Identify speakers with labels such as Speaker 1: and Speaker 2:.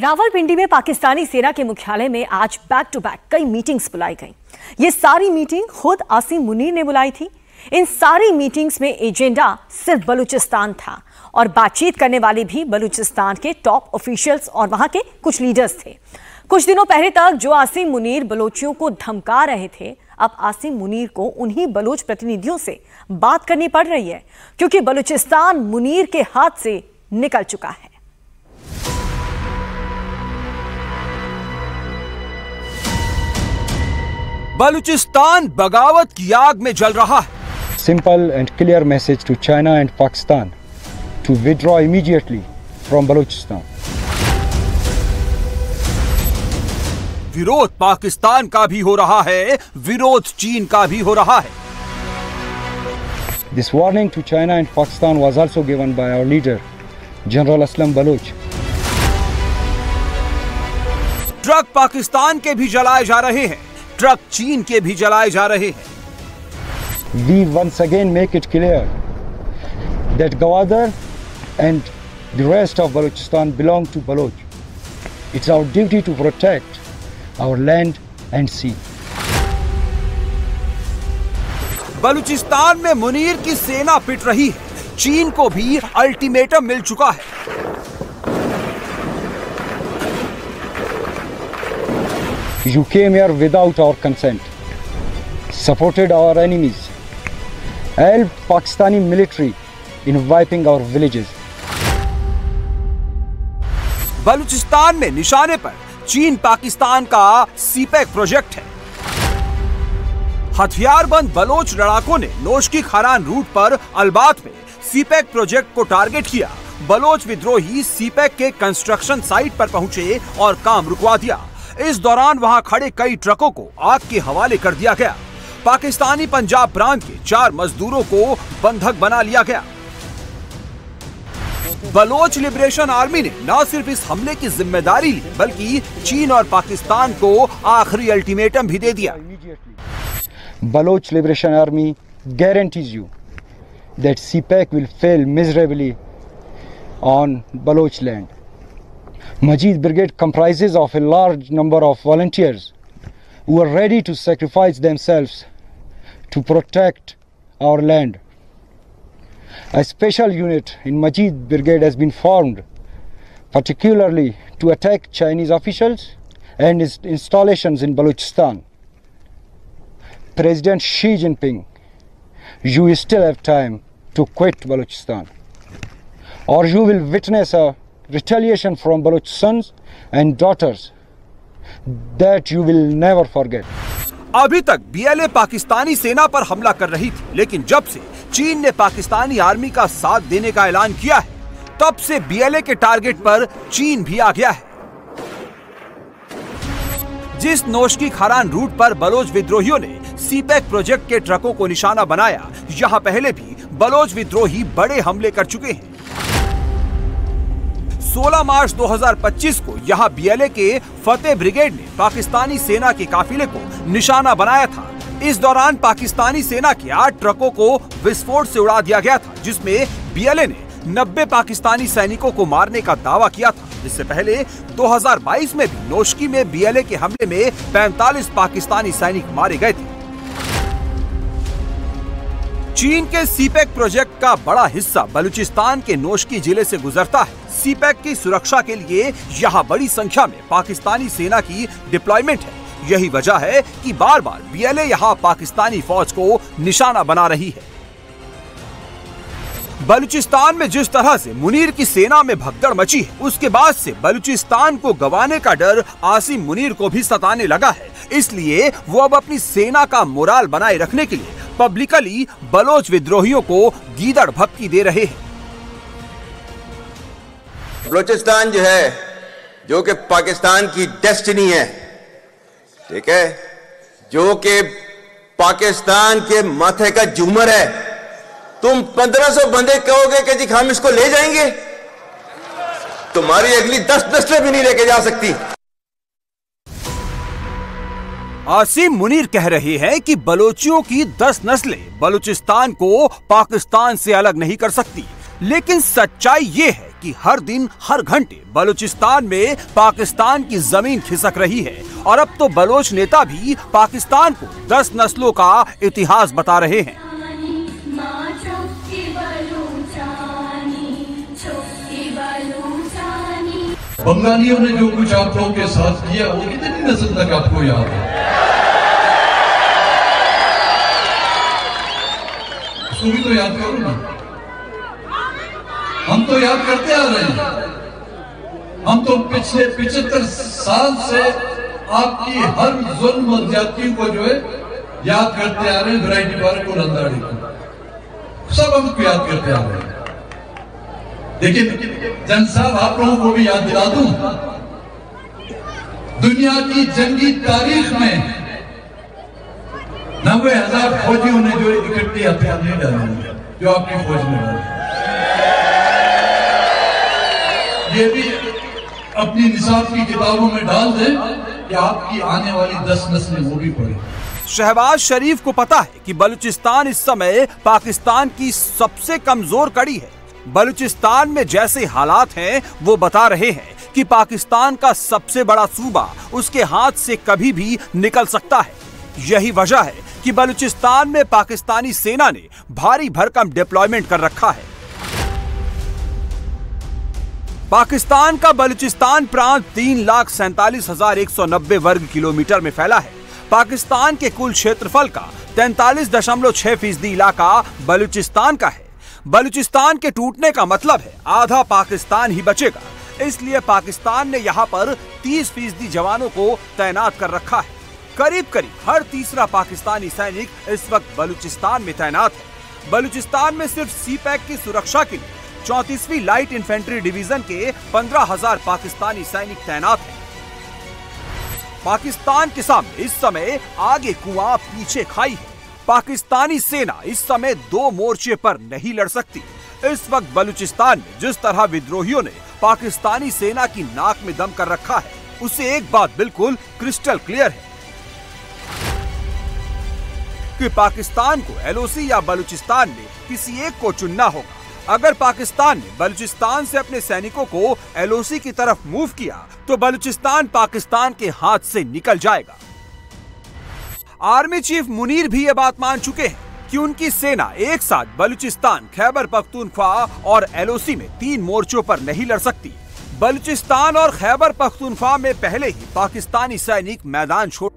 Speaker 1: रावलपिंडी में पाकिस्तानी सेना के मुख्यालय में आज बैक टू बैक कई मीटिंग्स बुलाई गई। ये सारी मीटिंग खुद आसिम मुनीर ने बुलाई थी। इन सारी मीटिंग्स में एजेंडा सिर्फ बलूचिस्तान था और बातचीत करने वाले भी बलूचिस्तान के टॉप ऑफिशियल्स और वहां के कुछ लीडर्स थे। कुछ दिनों पहले तक जो आसिम मुनीर बलोचियों को धमका रहे थे, अब आसिम मुनीर को उन्हीं बलोच प्रतिनिधियों से बात करनी पड़ रही है, क्योंकि बलूचिस्तान मुनीर के हाथ से निकल चुका है।
Speaker 2: बलूचिस्तान बगावत की आग में जल रहा है।
Speaker 3: Simple and clear message to China and Pakistan to withdraw immediately from Balochistan.
Speaker 2: विरोध पाकिस्तान का भी हो रहा है, विरोध चीन का भी हो रहा है।
Speaker 3: This warning to China and Pakistan was also given by our leader, General Aslam Baloch.
Speaker 2: Truck Pakistan के भी जलाए जा रहे हैं, ट्रक चीन के भी जलाए जा रहे हैं।
Speaker 3: We once again make it clear that Gwadar and the rest of Balochistan belong to Baloch. It's our duty to protect our land and sea.
Speaker 2: Balochistan में मुनीर की सेना पिट रही है। चीन को भी अल्टीमेटम मिल चुका है।
Speaker 3: You came here without our consent, supported our enemies, helped Pakistani military in wiping our villages.
Speaker 2: Balochistan में निशाने पर चीन पाकिस्तान का सीपेक प्रोजेक्ट है। हथियारबंद बलोच लड़ाकों ने नोशकी खारान रूट पर अलबात में सीपेक प्रोजेक्ट को टारगेट किया। बलोच विद्रोही सीपेक के कंस्ट्रक्शन साइट पर पहुंचे और काम रुकवा दिया। इस दौरान वहां खड़े कई ट्रकों को आग के हवाले कर दिया गया। पाकिस्तानी पंजाब प्रांत के 4 मजदूरों को बंधक बना लिया गया। बलोच लिबरेशन आर्मी ने न सिर्फ इस हमले की जिम्मेदारी ली, बल्कि चीन और पाकिस्तान को आखिरी अल्टीमेटम भी दे दिया।
Speaker 3: Baloch Liberation Army guarantees you that CPAC will fail miserably on Baloch land. Majid Brigade comprises of a large number of volunteers who are ready to sacrifice themselves to protect our land. A special unit in Majid Brigade has been formed particularly to attack Chinese officials and its installations in Balochistan. President Xi Jinping, you still have time to quit Balochistan, or you will witness a retaliation from Baloch sons and daughters that you will never forget.
Speaker 2: अभी तक BLA Pakistani सेना पर हमला कर रही थी, लेकिन जब से चीन ने पाकिस्तानी आर्मी का साथ देने का ऐलान किया है, तब से बीएलए के टारगेट पर चीन भी आ गया है। जिस नोशकी खारान रूट पर बलोच विद्रोहियों ने सीपेक प्रोजेक्ट के ट्रकों को निशाना बनाया, यहां पहले भी बलोच विद्रोही बड़े हमले कर चुके हैं। 16 मार्च 2025 को यहां बीएलए के फतेह ब्रिगेड ने पाकिस्तानी सेना के काफिले को निशाना बनाया था। इस दौरान पाकिस्तानी सेना के 8 ट्रकों को विस्फोट से उड़ा दिया गया था, जिसमें बीएलए ने 90 पाकिस्तानी सैनिकों को मारने का दावा किया था। इससे पहले 2022 में भी नोशकी में बीएलए के हमले में 45 पाकिस्तानी सैनिक मारे गए थे। चीन के सीपेक प्रोजेक्ट का बड़ा हिस्सा बलूचिस्तान के नोशकी जिले से गुजरता है। सीपेक की सुरक्षा के लिए यहाँ बड़ी संख्या में पाकिस्तानी सेना की डिप्लॉयमेंट है। यही वजह है कि बार बार बीएलए यहाँ पाकिस्तानी फौज को निशाना बना रही है। बलूचिस्तान में जिस तरह से मुनीर की सेना में भगदड़ मची है, उसके बाद से बलूचिस्तान को गंवाने का डर आसिम मुनीर को भी सताने लगा है। इसलिए वो अब अपनी सेना का मोराल बनाए रखने के लिए पब्लिकली बलोच विद्रोहियों को गीदड़ भपकी दे रहे हैं।
Speaker 4: बलूचिस्तान जो है, जो कि पाकिस्तान की डेस्टिनी है, ठीक है, जो कि पाकिस्तान के माथे का झूमर है, तुम 1500 बंदे कहोगे कि जी हम इसको ले जाएंगे, तुम्हारी अगली 10 नस्लें भी नहीं लेके जा सकती।
Speaker 2: आसिम मुनीर कह रहे हैं कि बलोचियों की 10 नस्लें बलूचिस्तान को पाकिस्तान से अलग नहीं कर सकती, लेकिन सच्चाई ये है कि हर दिन हर घंटे बलूचिस्तान में पाकिस्तान की जमीन खिसक रही है और अब तो बलोच नेता भी पाकिस्तान को 10 नस्लों का इतिहास बता रहे हैं।
Speaker 5: बंगालियों ने जो कुछ आप लोगों के साथ किया वो कितनी नस्ल तक आपको याद है? उसको भी तो याद करो ना। हम तो याद करते आ रहे हैं। हम तो पिछले 75 साल से आपकी हर जुल्म और ज्यादतियों को जो है याद करते आ रहे हैं। वैरायटी पार्क और अंदाड़ी को सब हमको याद करते आ रहे हैं। लेकिन जन साहब, आप लोगों को भी याद दिला दूं, दुनिया की जंगी तारीख में 90,000 फौजियों ने जो इकट्ठे हथियार नहीं डाले जो आपकी फौज ने डाले। ये भी अपनी निसाब की किताबों में डाल दें कि आपकी आने वाली 10 नस्लें वो भी पढ़े।
Speaker 2: शहबाज शरीफ को पता है कि बलूचिस्तान इस समय पाकिस्तान की सबसे कमजोर कड़ी है। बलूचिस्तान में जैसे हालात हैं वो बता रहे हैं कि पाकिस्तान का सबसे बड़ा सूबा उसके हाथ से कभी भी निकल सकता है। यही वजह है कि बलूचिस्तान में पाकिस्तानी सेना ने भारी भरकम डिप्लॉयमेंट कर रखा है। पाकिस्तान का बलूचिस्तान प्रांत 3,47,190 वर्ग किलोमीटर में फैला है। पाकिस्तान के कुल क्षेत्रफल का 43.6% इलाका बलूचिस्तान का है। बलूचिस्तान के टूटने का मतलब है आधा पाकिस्तान ही बचेगा। इसलिए पाकिस्तान ने यहाँ पर 30% जवानों को तैनात कर रखा है। करीब करीब हर तीसरा पाकिस्तानी सैनिक इस वक्त बलूचिस्तान में तैनात है। बलूचिस्तान में सिर्फ सीपैक की सुरक्षा के लिए 34वीं लाइट इन्फेंट्री डिवीजन के 15,000 पाकिस्तानी सैनिक तैनात हैं। पाकिस्तान के सामने इस समय आगे कुआं पीछे खाई है। पाकिस्तानी सेना इस समय 2 मोर्चे पर नहीं लड़ सकती। इस वक्त बलूचिस्तान में जिस तरह विद्रोहियों ने पाकिस्तानी सेना की नाक में दम कर रखा है, उससे एक बात बिल्कुल क्रिस्टल क्लियर है कि पाकिस्तान को एलओसी या बलूचिस्तान में किसी एक को चुनना होगा। अगर पाकिस्तान ने बलूचिस्तान से अपने सैनिकों को एलओसी की तरफ मूव किया तो बलूचिस्तान पाकिस्तान के हाथ से निकल जाएगा। आर्मी चीफ मुनीर भी ये बात मान चुके हैं कि उनकी सेना एक साथ बलूचिस्तान, खैबर पख्तूनख्वा और एलओसी में 3 मोर्चों पर नहीं लड़ सकती। बलूचिस्तान और खैबर पख्तूनख्वा में पहले ही पाकिस्तानी सैनिक मैदान छोड़